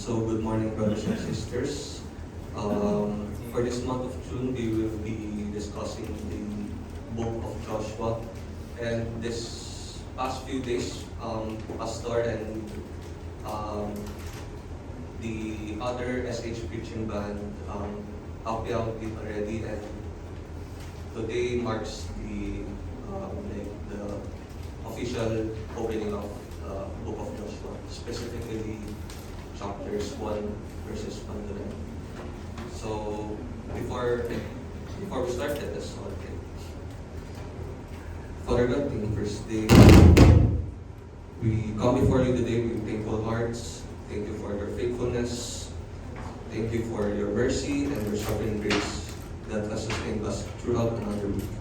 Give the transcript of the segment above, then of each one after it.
So good morning, brothers and sisters. For this month of June, we will be discussing the book of Joshua. And this past few days, Pastor and the other SH preaching band helped me out with already. And today marks the official opening of the book of Joshua, specifically chapters 1 verses 1 to 9. So before we start, let us all pray. Father God, in the first day, we come before you today with thankful hearts. Thank you for your faithfulness. Thank you for your mercy and your sovereign grace that has sustained us throughout another week.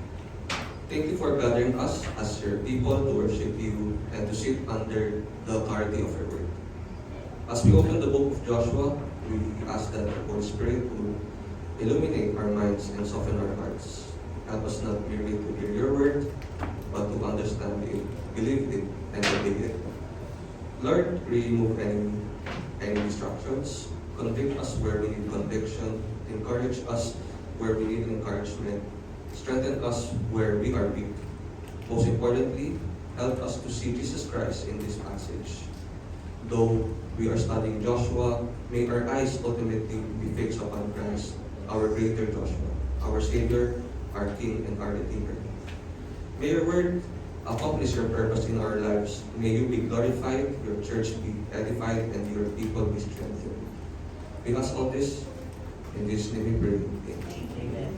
Thank you for gathering us as your people to worship you and to sit under the authority of your word. As we open the book of Joshua, we ask that the Holy Spirit will illuminate our minds and soften our hearts. Help us not merely to hear your word, but to understand it, believe it, and obey it. Lord, remove any distractions. Convict us where we need conviction. Encourage us where we need encouragement. Strengthen us where we are weak. Most importantly, help us to see Jesus Christ in this passage. Though we are studying Joshua, may our eyes ultimately be fixed upon Christ, our greater Joshua, our Savior, our King, and our Redeemer. May your word accomplish your purpose in our lives. May you be glorified, your church be edified, and your people be strengthened. We ask all this in this name we pray. Amen.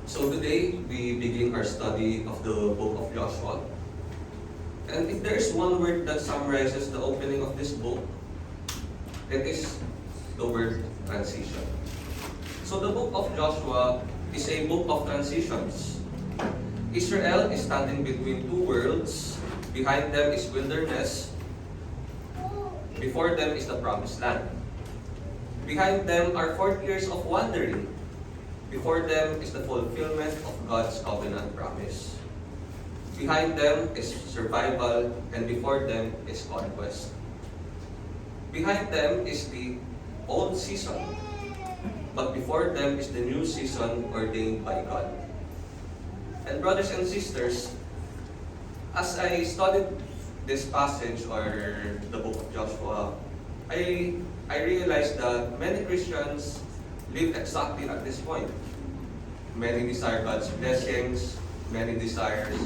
So today, we begin our study of the book of Joshua. And if there is one word that summarizes the opening of this book, it is the word transition. So the book of Joshua is a book of transitions. Israel is standing between two worlds. Behind them is wilderness. Before them is the promised land. Behind them are 40 years of wandering. Before them is the fulfillment of God's covenant promise. Behind them is survival, and before them is conquest. Behind them is the old season, but before them is the new season ordained by God. And brothers and sisters, as I studied this passage or the book of Joshua, I realized that many Christians live exactly at this point. Many desire God's blessings, many desires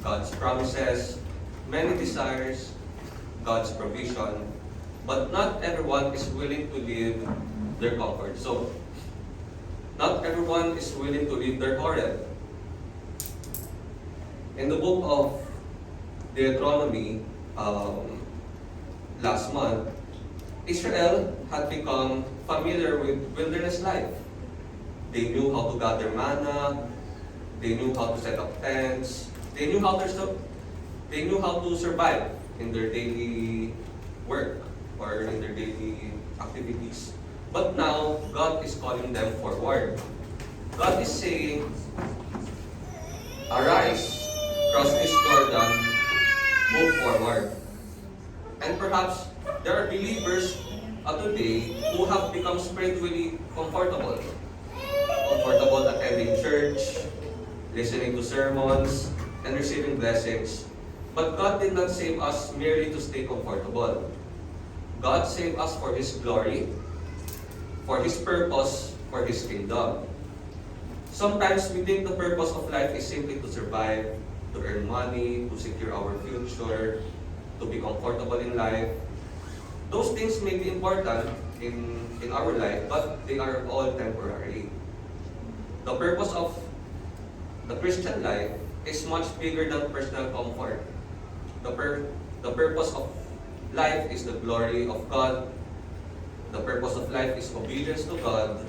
God's promises, many desires God's provision, but not everyone is willing to leave their comfort zone. Not everyone is willing to leave their Horeb. In the book of Deuteronomy, last month, Israel had become familiar with wilderness life. They knew how to gather manna, they knew how to set up tents, they knew how to survive in their daily work or in their daily activities. But now, God is calling them forward. God is saying, arise, cross this Jordan, move forward. And perhaps there are believers today who have become spiritually comfortable. Comfortable attending church, listening to sermons, and receiving blessings. But God did not save us merely to stay comfortable. God saved us for His glory, for His purpose, for His kingdom. Sometimes we think the purpose of life is simply to survive, to earn money, to secure our future, to be comfortable in life. Those things may be important in our life, but they are all temporary. The purpose of the Christian life is much bigger than personal comfort. The purpose of life is the glory of God. The purpose of life is obedience to God.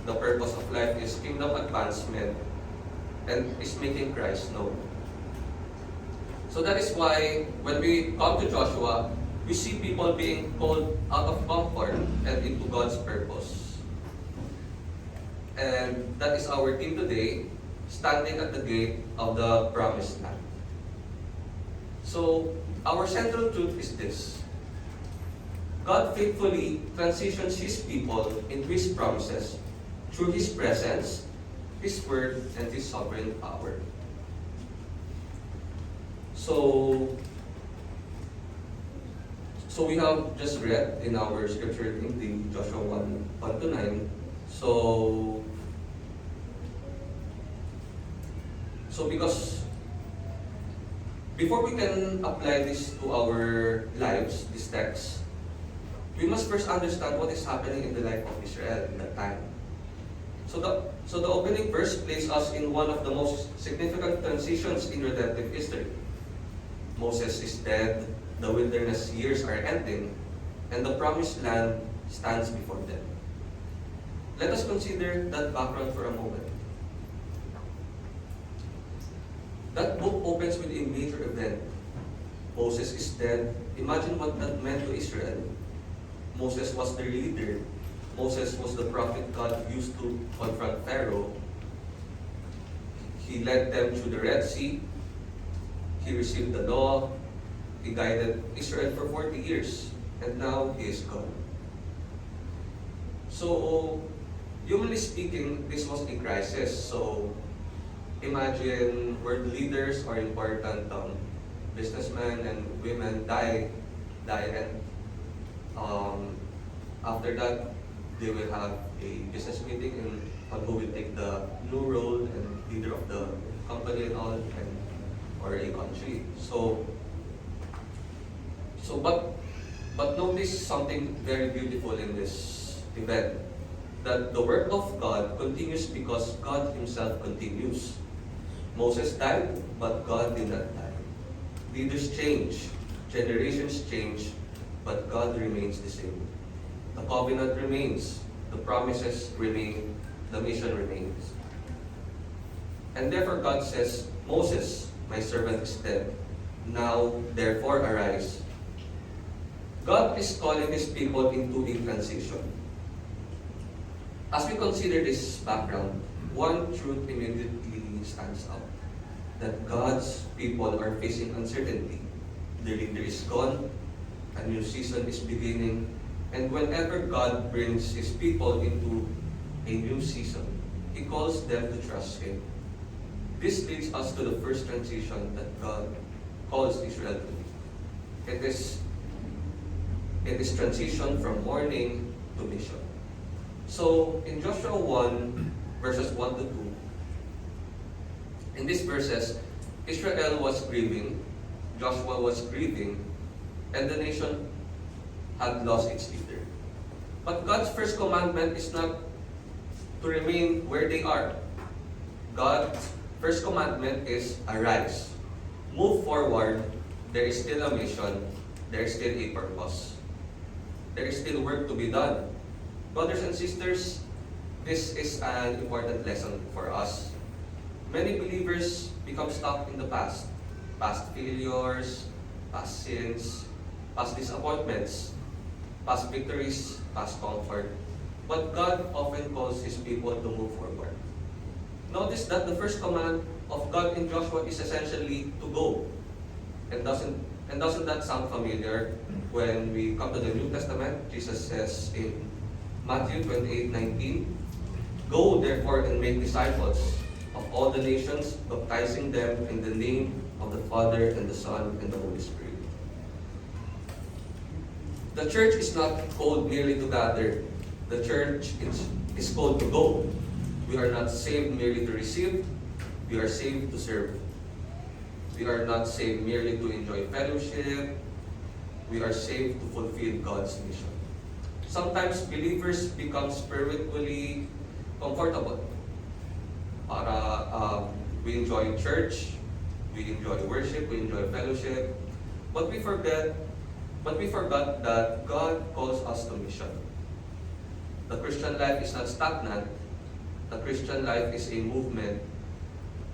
The purpose of life is kingdom advancement and is making Christ known. So that is why when we come to Joshua, we see people being called out of comfort and into God's purpose. And that is our theme today, standing at the gate of the promised land. So, our central truth is this. God faithfully transitions His people into His promises through His presence, His word, and His sovereign power. So we have just read in our scripture reading, the Joshua 1 to 9. So because before we can apply this to our lives, this text, we must first understand what is happening in the life of Israel in that time. So the opening verse places us in one of the most significant transitions in redemptive history. Moses is dead, the wilderness years are ending, and the promised land stands before them. Let us consider that background for a moment. That book opens with a major event. Moses is dead. Imagine what that meant to Israel. Moses was their leader. Moses was the prophet God used to confront Pharaoh. He led them through the Red Sea. He received the law. He guided Israel for 40 years. And now he is gone. So, humanly speaking, this was a crisis. So, imagine world leaders or important businessmen and women die and after that they will have a business meeting on who will take the new role and leader of the company and all, or a country. But notice something very beautiful in this event, that the work of God continues because God Himself continues. Moses died, but God did not die. Leaders change, generations change, but God remains the same. The covenant remains, the promises remain, the mission remains. And therefore God says, Moses, my servant is dead. Now, therefore, arise. God is calling His people into a transition. As we consider this background, one truth immediately stands out, that God's people are facing uncertainty. The leader is gone, a new season is beginning, and whenever God brings His people into a new season, He calls them to trust Him. This leads us to the first transition that God calls Israel to be. It is transition from mourning to mission. So in Joshua 1, verses 1 to 2, in these verses, Israel was grieving, Joshua was grieving, and the nation had lost its leader. But God's first commandment is not to remain where they are. God's first commandment is arise. Move forward. There is still a mission. There is still a purpose. There is still work to be done. Brothers and sisters, this is an important lesson for us. Many believers become stuck in the past. Past failures, past sins, past disappointments, past victories, past comfort. But God often calls His people to move forward. Notice that the first command of God in Joshua is essentially to go. And doesn't that sound familiar when we come to the New Testament? Jesus says in Matthew 28:19, "Go therefore and make disciples of all the nations, baptizing them in the name of the Father and the Son and the Holy Spirit." The church is not called merely to gather. The church is called to go. We are not saved merely to receive. We are saved to serve. We are not saved merely to enjoy fellowship. We are saved to fulfill God's mission. Sometimes believers become spiritually comfortable. We enjoy church, we enjoy worship, we enjoy fellowship, but we forgot that God calls us to mission. The Christian life is not stagnant. The Christian life is a movement.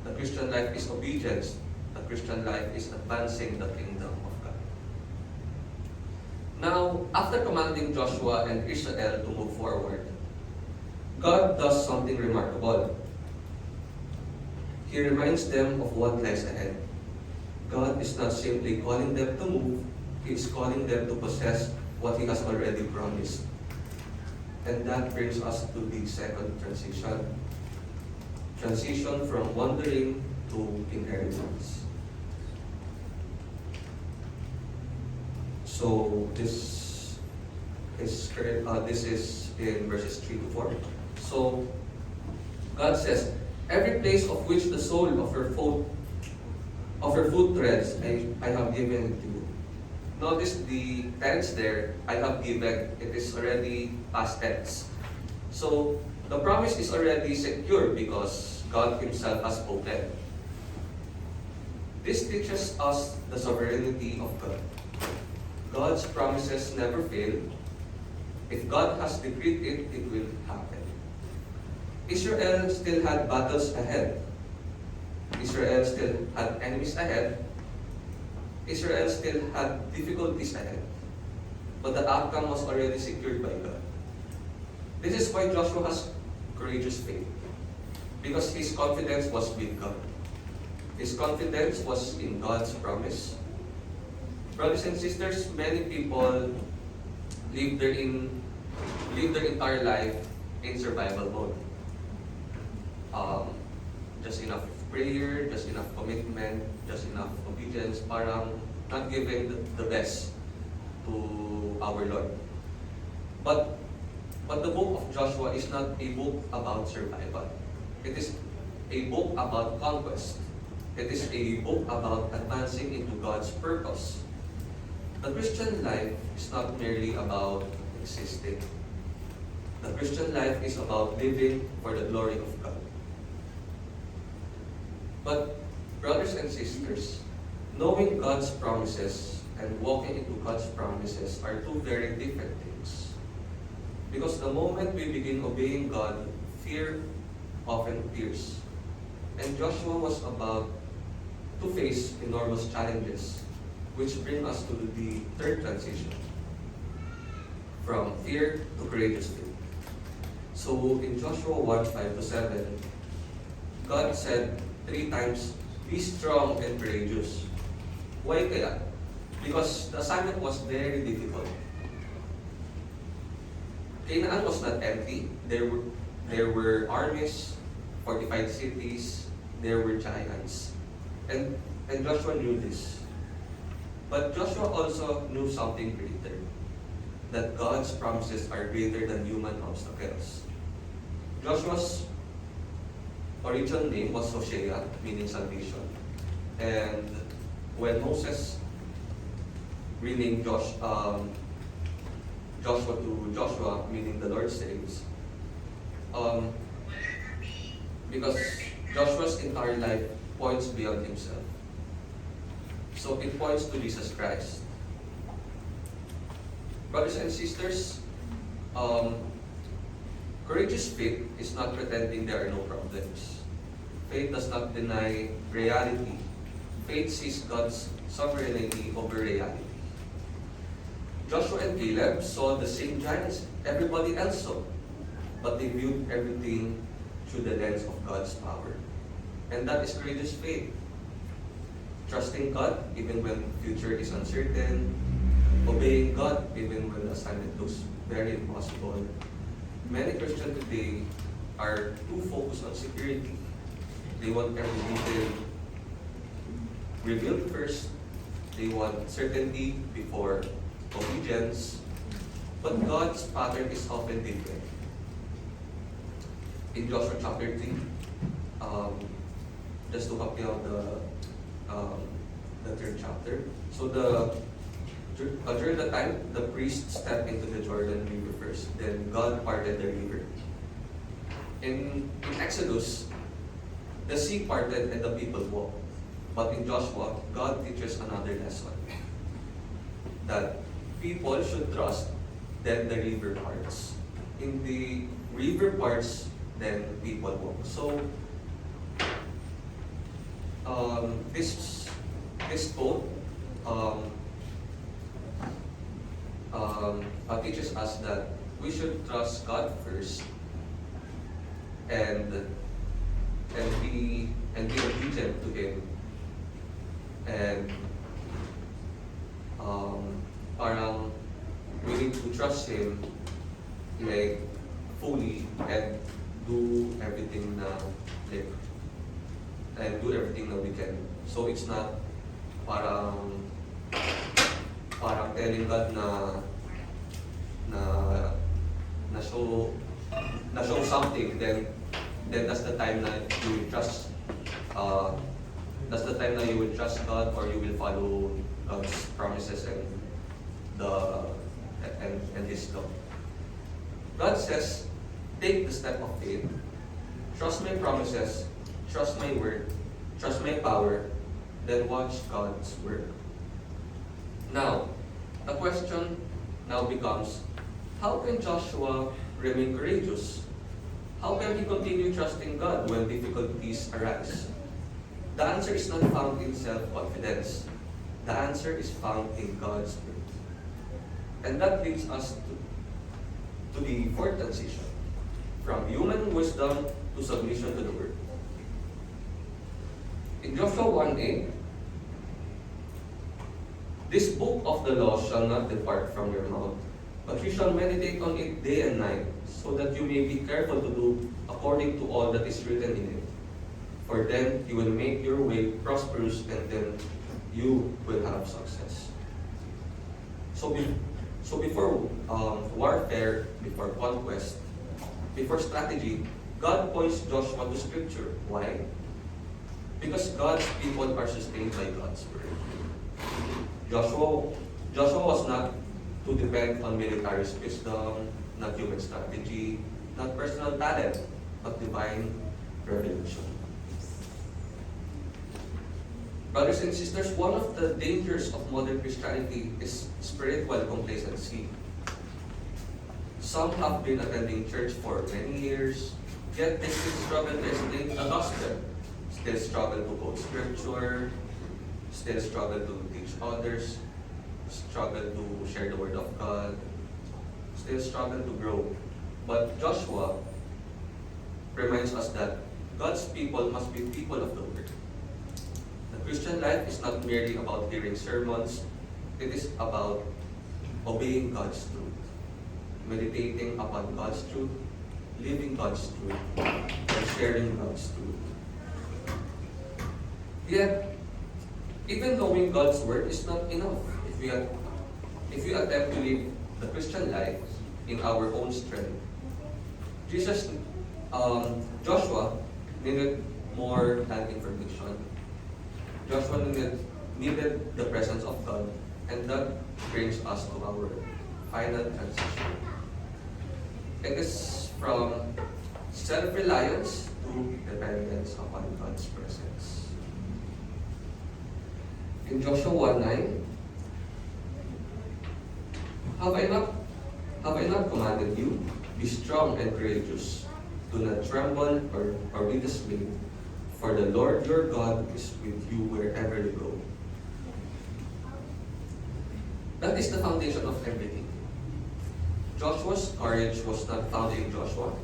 The Christian life is obedience. The Christian life is advancing the kingdom of God. Now, after commanding Joshua and Israel to move forward, God does something remarkable. He reminds them of what lies ahead. God is not simply calling them to move, He is calling them to possess what He has already promised. And that brings us to the second transition. Transition from wandering to inheritance. So this is in verses 3 to 4. So God says, every place of which the sole of her foot treads, I have given it to you. Notice the tense there, I have given, it is already past tense. So the promise is already secure because God Himself has spoken. This teaches us the sovereignty of God. God's promises never fail. If God has decreed it, it will happen. Israel still had battles ahead. Israel still had enemies ahead. Israel still had difficulties ahead. But the outcome was already secured by God. This is why Joshua has courageous faith. Because his confidence was with God. His confidence was in God's promise. Brothers and sisters, many people live their entire life in survival mode. Just enough prayer, just enough commitment, just enough obedience, parang not giving the best to our Lord. But the book of Joshua is not a book about survival. It is a book about conquest. It is a book about advancing into God's purpose. The Christian life is not merely about existing. The Christian life is about living for the glory of God. But, brothers and sisters, knowing God's promises and walking into God's promises are two very different things. Because the moment we begin obeying God, fear often appears. And Joshua was about to face enormous challenges, which bring us to the third transition, from fear to courageous faith. So in Joshua 1:5-7, God said 3 times, be strong and courageous. Why kaya? Because the assignment was very difficult. Canaan was not empty. There were armies, fortified cities, there were giants. And Joshua knew this. But Joshua also knew something greater, that God's promises are greater than human obstacles. Joshua's original name was Hosea, meaning salvation. And when Moses renamed Joshua to Joshua, meaning the Lord saves, because Joshua's entire life points beyond himself. So it points to Jesus Christ. Brothers and sisters, courageous faith is not pretending there are no problems. Faith does not deny reality. Faith sees God's sovereignty over reality. Joshua and Caleb saw the same giants everybody else saw, but they viewed everything through the lens of God's power. And that is courageous faith. Trusting God even when the future is uncertain, obeying God even when the assignment looks very impossible. Many Christians today are too focused on security. They want every detail revealed first. They want certainty before obedience. But God's pattern is often different. In Joshua chapter 3, just to copy out the third chapter. So during the time, the priest stepped into the Jordan River first. Then God parted the river. In Exodus, the sea parted and the people walked. But in Joshua, God teaches another lesson. That people should trust, then the river parts. In the river parts, then people walk. So, this quote teaches us that we should trust God first and be obedient to Him, and parang we trust Him like fully and do everything na like and do everything na we can. So it's not parang telling God na show something, then that's the time na you will trust that's the time that you will trust God, or you will follow God's promises and His law. God says, take the step of faith, trust my promises, trust my word, trust my power, then watch God's work. Now, the question now becomes, how can Joshua remain courageous? How can he continue trusting God when difficulties arise? The answer is not found in self-confidence. The answer is found in God's word. And that leads us to the fourth transition, from human wisdom to submission to the word. In Joshua 1:8, this book of the law shall not depart from your mouth, but you shall meditate on it day and night, so that you may be careful to do according to all that is written in it. For then you will make your way prosperous, and then you will have success. So before warfare, before conquest, before strategy, God points Joshua to Scripture. Why? Because God's people are sustained by God's word. Joshua was not to depend on military wisdom, not human strategy, not personal talent, but divine revelation. Brothers and sisters, one of the dangers of modern Christianity is spiritual complacency. Some have been attending church for many years, yet they still struggle to explain the gospel, still struggle to quote scripture, still struggle to teach others, struggle to share the word of God, still struggle to grow. But Joshua reminds us that God's people must be people of the word. The Christian life is not merely about hearing sermons, it is about obeying God's truth, meditating upon God's truth, living God's truth, and sharing God's truth. Yet, even knowing God's word is not enough if we attempt to live the Christian life in our own strength. Joshua needed more than information. Joshua needed the presence of God, and that brings us to our final transition. It is from self-reliance to dependence upon God's presence. In Joshua 1:9, Have I not commanded you? Be strong and courageous. Do not tremble or be dismayed, for the Lord your God is with you wherever you go. That is the foundation of everything. Joshua's courage was not found in Joshua.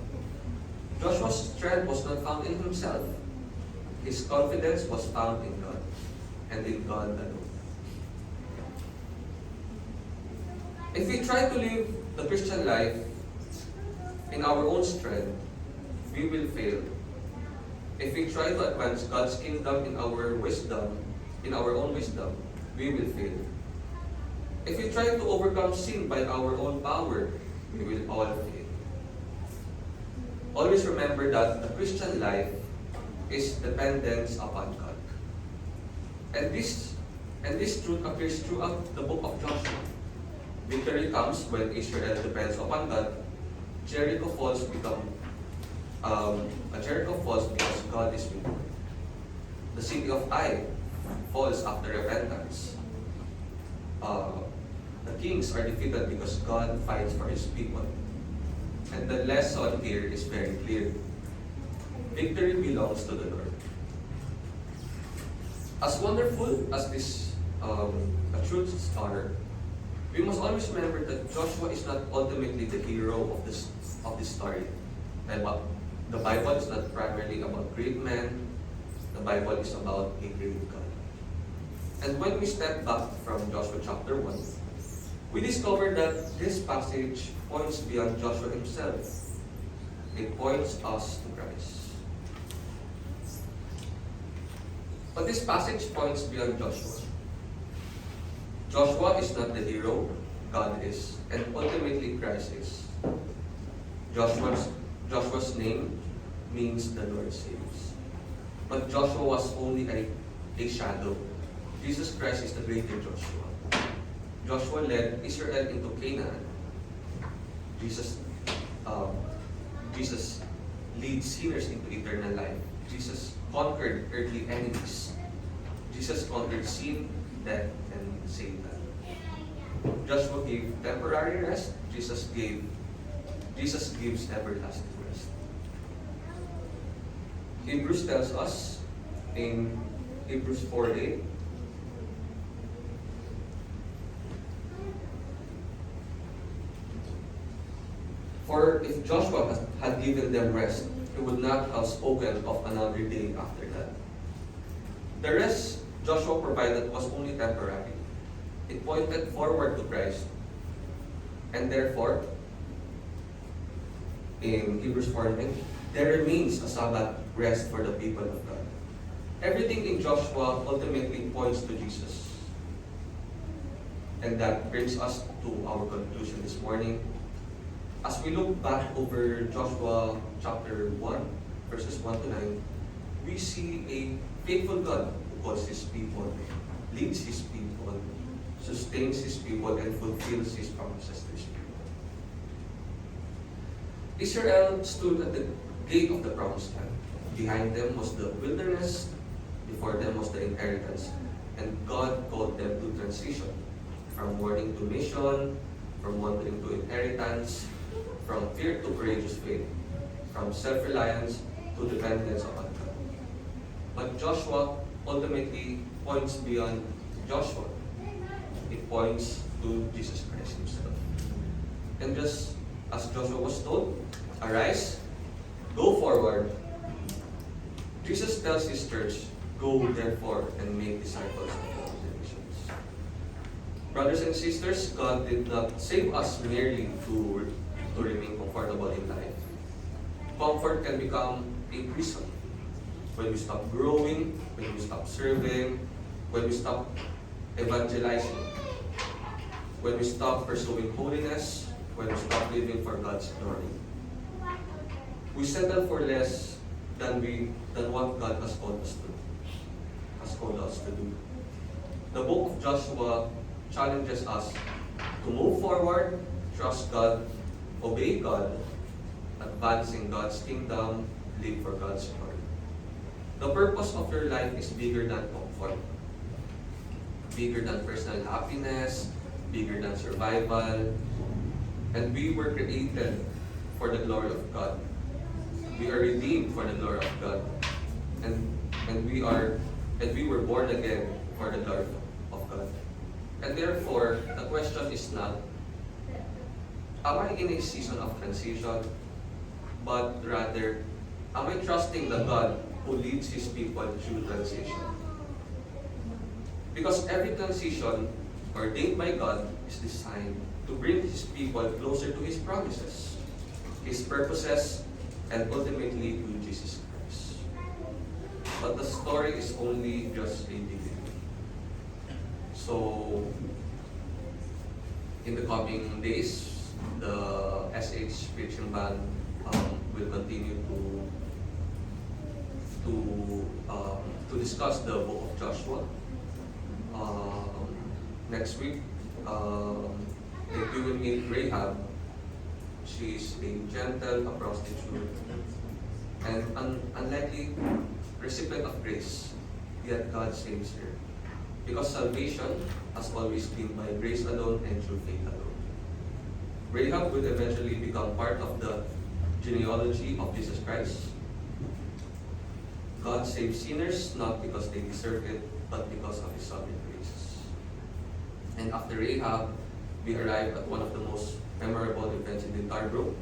Joshua's strength was not found in himself. His confidence was found in God, and in God alone. If we try to live the Christian life in our own strength, we will fail. If we try to advance God's kingdom in our own wisdom, we will fail. If we try to overcome sin by our own power, we will all fail. Always remember that the Christian life is dependence upon God. And this truth appears throughout the book of Joshua. Victory comes when Israel depends upon God. Jericho falls because God is with them. The city of Ai falls after repentance. The kings are defeated because God fights for His people. And the lesson here is very clear. Victory belongs to the Lord. As wonderful as this truths are, we must always remember that Joshua is not ultimately the hero of this story. The Bible is not primarily about great men. The Bible is about a great God. And when we step back from Joshua chapter 1, we discover that this passage points beyond Joshua himself. It points us to Christ. But this passage points beyond Joshua. Joshua is not the hero, God is, and ultimately Christ is. Joshua's name means the Lord saves. But Joshua was only a shadow. Jesus Christ is the greater Joshua. Joshua led Israel into Canaan. Jesus leads sinners into eternal life. Jesus conquered earthly enemies. Jesus conquered sin, death, and Satan. Joshua gave temporary rest. Jesus gives everlasting rest. Hebrews tells us in Hebrews 4:8, for if Joshua had given them rest, he would not have spoken of another day after that. The rest Joshua provided was only temporary. It pointed forward to Christ. And therefore, in Hebrews 4:9, there remains a Sabbath rest for the people of God. Everything in Joshua ultimately points to Jesus. And that brings us to our conclusion this morning. As we look back over Joshua chapter 1, verses 1 to 9, we see a faithful God who calls His people, leads His people, sustains His people, and fulfills His promises to His people. Israel stood at the gate of the promised land. Behind them was the wilderness, before them was the inheritance, and God called them to transition from mourning to mission, from wandering to inheritance, from fear to courageous faith, from self-reliance to dependence upon God. But Joshua ultimately points beyond Joshua. It points to Jesus Christ Himself. And just as Joshua was told, arise, go forward, Jesus tells His church, go therefore and make disciples of all nations. Brothers and sisters, God did not save us merely to remain comfortable in life. Comfort can become a prison when we stop growing, when we stop serving, when we stop evangelizing, when we stop pursuing holiness, when we stop living for God's glory. We settle for less than what God has called us to do. The book of Joshua challenges us to move forward, trust God, obey God, advance in God's kingdom, live for God's glory. The purpose of your life is bigger than comfort, bigger than personal happiness, bigger than survival, and we were created for the glory of God. We are redeemed for the glory of God, and we were born again for the glory of God. And therefore, the question is not, am I in a season of transition? But rather, am I trusting the God who leads His people through transition? Because every transition ordained by God is designed to bring His people closer to His promises, His purposes, and ultimately to Jesus Christ. But the story is only just a beginning. So, in the coming days, the SH Preaching Band will continue to discuss the book of Joshua. Next week, we will meet Rahab. She is a gentle, a prostitute, and unlikely recipient of grace, yet God saves her. Because salvation has always been by grace alone and through faith alone. Rahab will eventually become part of the genealogy of Jesus Christ. God saves sinners not because they deserve it, but because of His sovereign grace. And after Rahab, we arrive at one of the most memorable events in the entire book.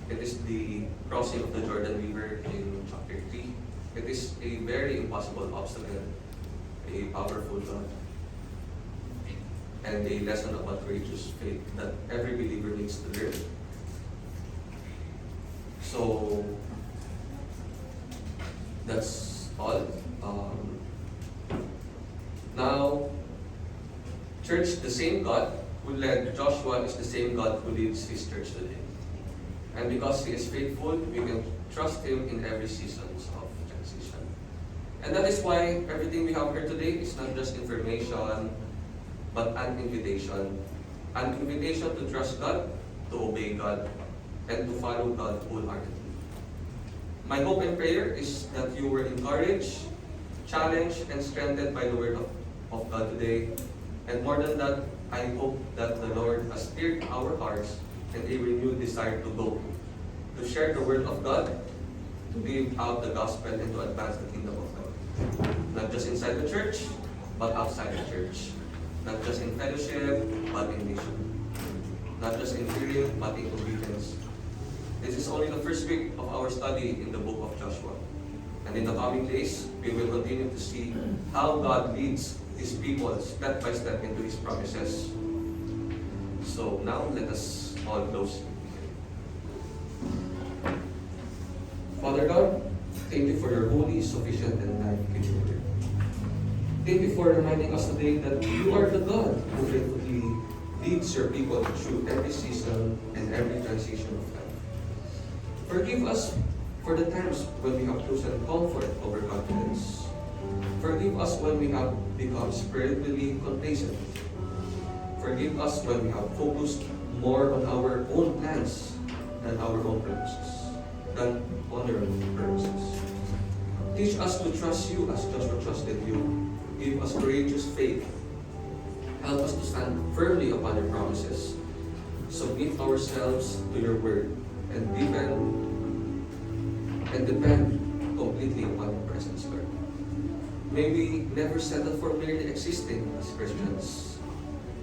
It is the crossing of the Jordan River in chapter 3. It is a very impossible obstacle, a powerful God, and a lesson about courageous faith that every believer needs to learn So, that's all. Now, church, the same God who led Joshua is the same God who leads His church today. And because He is faithful, we can trust Him in every season of transition. And that is why everything we have here today is not just information, but an invitation. An invitation to trust God, to obey God, and to follow God wholeheartedly. My hope and prayer is that you were encouraged, challenged, and strengthened by the Word of God today. And more than that, I hope that the Lord has stirred our hearts and a renewed desire to go, to share the Word of God, to give out the gospel, and to advance the kingdom of God. Not just inside the church, but outside the church. Not just in fellowship, but in mission. Not just in hearing, but in obedience. This is only the first week of our study in the book of Joshua. And in the coming days, we will continue to see how God leads His people step by step into His promises. So now let us all close. Father God, thank you for your holy, sufficient, and life-giving word. Thank you for reminding us today that you are the God who faithfully leads your people through every season and every transition of life. Forgive us for the times when we have chosen comfort over confidence. Forgive us when we have become spiritually complacent. Forgive us when we have focused more on our own plans than our own purposes, than on our own purposes. Teach us to trust you as Joshua trusted you. Give us courageous faith. Help us to stand firmly upon your promises. Submit ourselves to your word and depend completely upon your presence, Lord. May we never settle for merely existing as Christians.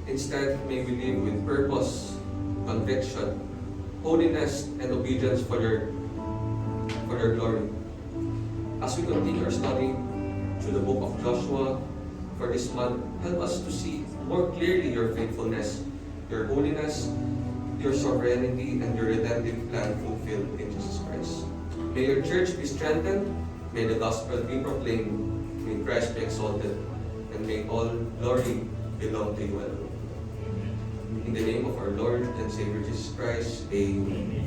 Instead, may we live with purpose, conviction, holiness, and obedience for your glory. As we continue our study through the book of Joshua for this month, help us to see more clearly your faithfulness, your holiness, your sovereignty, and your redemptive plan fulfilled in Jesus Christ. May your church be strengthened, may the gospel be proclaimed, may Christ be exalted, and may all glory belong to you alone. In the name of our Lord and Savior Jesus Christ, amen.